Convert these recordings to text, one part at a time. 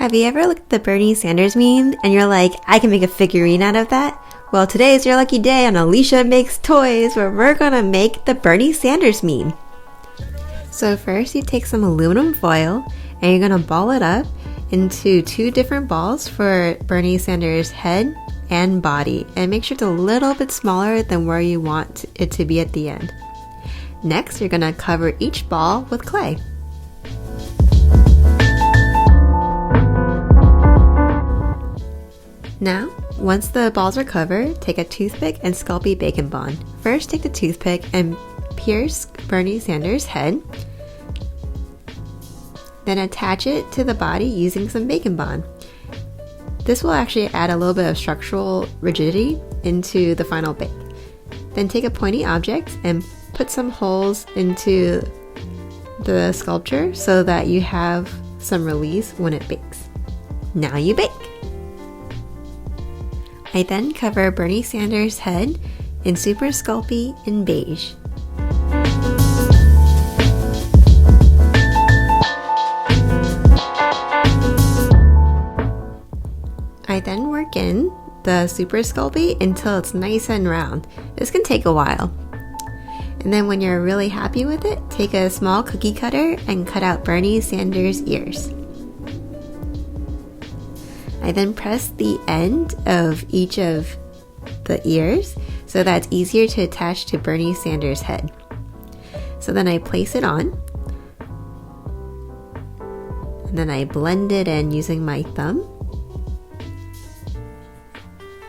Have you ever looked at the Bernie Sanders meme and you're like, I can make a figurine out of that? Well, today is your lucky day on Alicia Makes Toys, where we're gonna make the Bernie Sanders meme. So first you take some aluminum foil and you're gonna ball it up into two different balls for Bernie Sanders' head and body, and make sure it's a little bit smaller than where you want it to be at the end. Next, you're gonna cover each ball with clay. Now, once the balls are covered, take a toothpick and Sculpey Bacon Bond. First, take the toothpick and pierce Bernie Sanders' head. Then attach it to the body using some Bacon Bond. This will actually add a little bit of structural rigidity into the final bake. Then take a pointy object and put some holes into the sculpture so that you have some release when it bakes. Now you bake! I then cover Bernie Sanders' head in Super Sculpey in beige. I then work in the Super Sculpey until it's nice and round. This can take a while. And then when you're really happy with it, take a small cookie cutter and cut out Bernie Sanders' ears. I then press the end of each of the ears so that it's easier to attach to Bernie Sanders' head. So then I place it on, and then I blend it in using my thumb.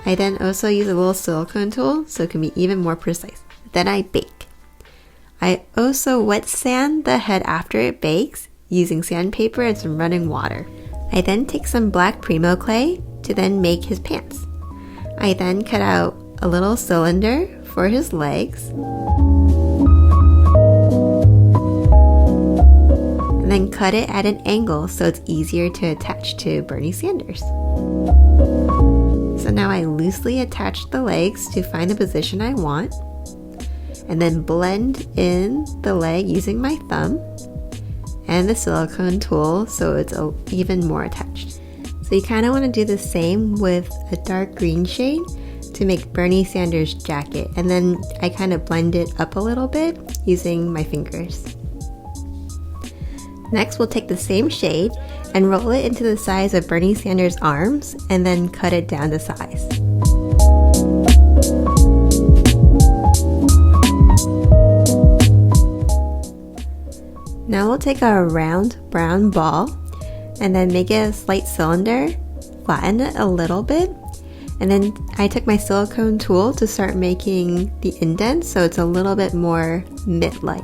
I then also use a little silicone tool so it can be even more precise. Then I bake. I also wet sand the head after it bakes using sandpaper and some running water. I then take some black Primo clay to then make his pants. I then cut out a little cylinder for his legs. And then cut it at an angle so it's easier to attach to Bernie Sanders. So now I loosely attach the legs to find the position I want, and then blend in the leg using my thumb and the silicone tool so it's even more attached. So you kind of want to do the same with a dark green shade to make Bernie Sanders' jacket, and then I kind of blend it up a little bit using my fingers. Next, we'll take the same shade and roll it into the size of Bernie Sanders' arms and then cut it down to size. Now we'll take a round brown ball and then make it a slight cylinder, flatten it a little bit, and then I took my silicone tool to start making the indents so it's a little bit more mitt-like.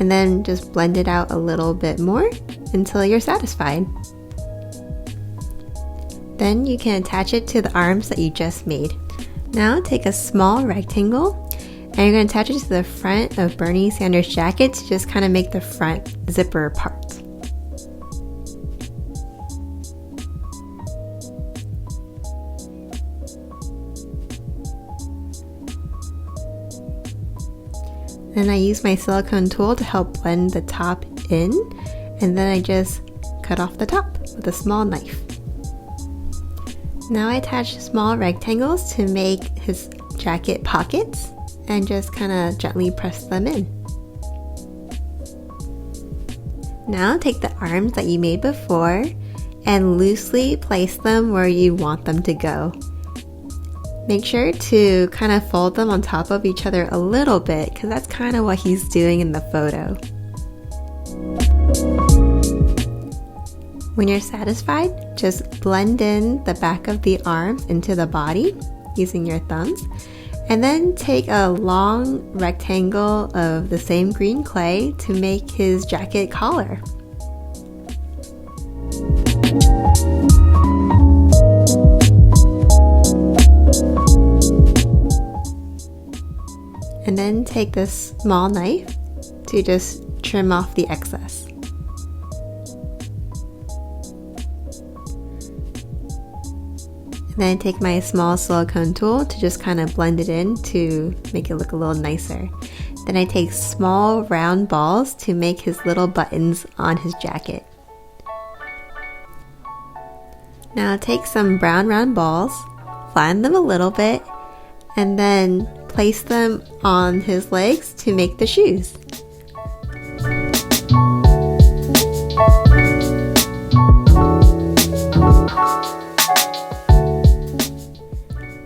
And then just blend it out a little bit more until you're satisfied. Then you can attach it to the arms that you just made. Now take a small rectangle and you're going to attach it to the front of Bernie Sanders' jacket to just kind of make the front zipper part. Then I use my silicone tool to help blend the top in, and then I just cut off the top with a small knife. Now I attach small rectangles to make his jacket pockets and just kind of gently press them in. Now take the arms that you made before and loosely place them where you want them to go. Make sure to kind of fold them on top of each other a little bit because that's kind of what he's doing in the photo. When you're satisfied, just blend in the back of the arms into the body using your thumbs, and then take a long rectangle of the same green clay to make his jacket collar. And then take this small knife to just trim off the excess. And then take my small silicone tool to just kind of blend it in to make it look a little nicer. Then I take small round balls to make his little buttons on his jacket. Now take some brown round balls, flatten them a little bit, and then place them on his legs to make the shoes.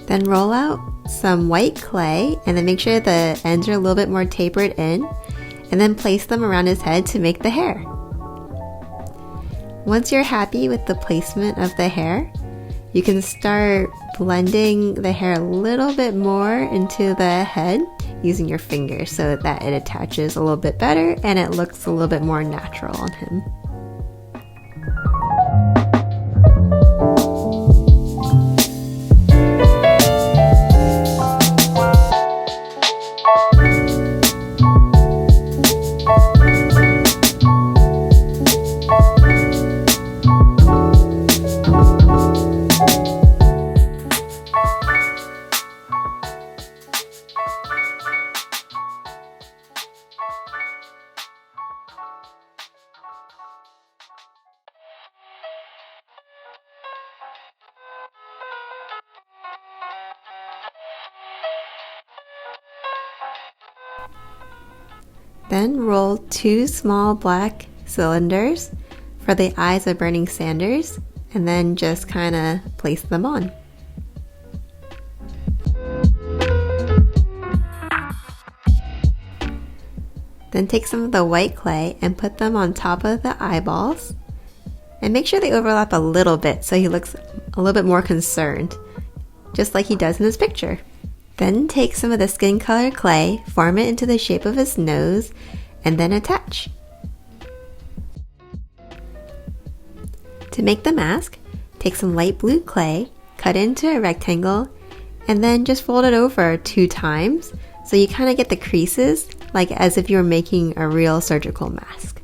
Then roll out some white clay and then make sure the ends are a little bit more tapered in, and then place them around his head to make the hair. Once you're happy with the placement of the hair, you can start blending the hair a little bit more into the head using your fingers so that it attaches a little bit better and it looks a little bit more natural on him. Then roll 2 small black cylinders for the eyes of Bernie Sanders and then just kind of place them on. Then take some of the white clay and put them on top of the eyeballs and make sure they overlap a little bit so he looks a little bit more concerned, just like he does in his picture. Then take some of the skin color clay, form it into the shape of his nose, and then attach. To make the mask, take some light blue clay, cut into a rectangle, and then just fold it over 2 times so you kind of get the creases like as if you were making a real surgical mask.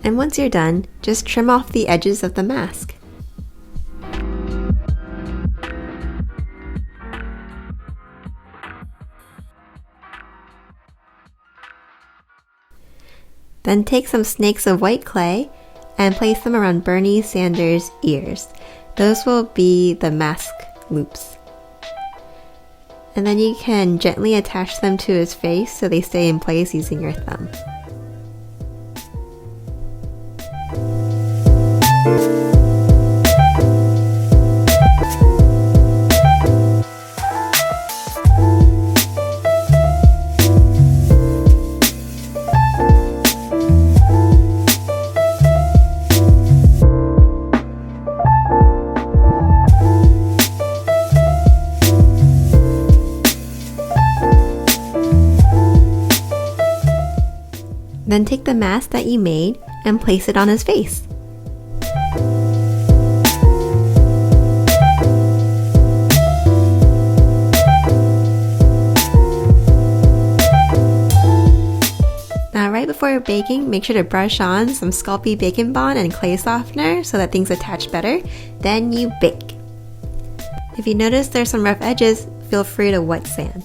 And once you're done, just trim off the edges of the mask. Then take some snakes of white clay and place them around Bernie Sanders' ears. Those will be the mask loops. And then you can gently attach them to his face so they stay in place using your thumb. Then take the mask that you made and place it on his face. Now right before baking, make sure to brush on some Sculpey Bacon Bond and clay softener so that things attach better. Then you bake. If you notice there's some rough edges, feel free to wet sand.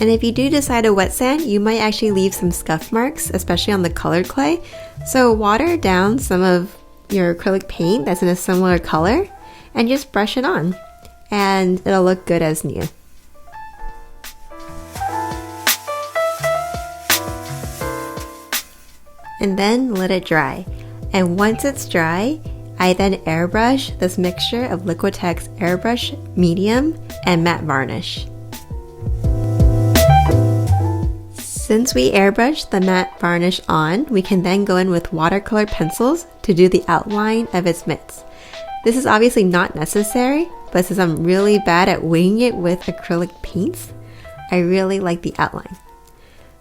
And if you do decide to wet sand, you might actually leave some scuff marks, especially on the colored clay. So water down some of your acrylic paint that's in a similar color and just brush it on, and it'll look good as new. And then let it dry. And once it's dry, I then airbrush this mixture of Liquitex Airbrush Medium and Matte Varnish. Since we airbrushed the matte varnish on, we can then go in with watercolor pencils to do the outline of its mitts. This is obviously not necessary, but since I'm really bad at winging it with acrylic paints, I really like the outline.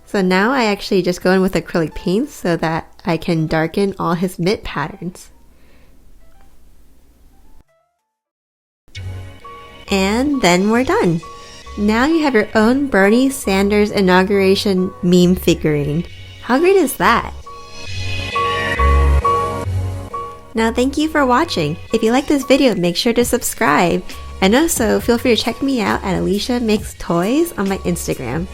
So now I actually just go in with acrylic paints so that I can darken all his mitt patterns. And then we're done. Now you have your own Bernie Sanders inauguration meme figurine. How great is that? Now thank you for watching. If you like this video, make sure to subscribe. And also feel free to check me out at Alicia Makes Toys on my Instagram.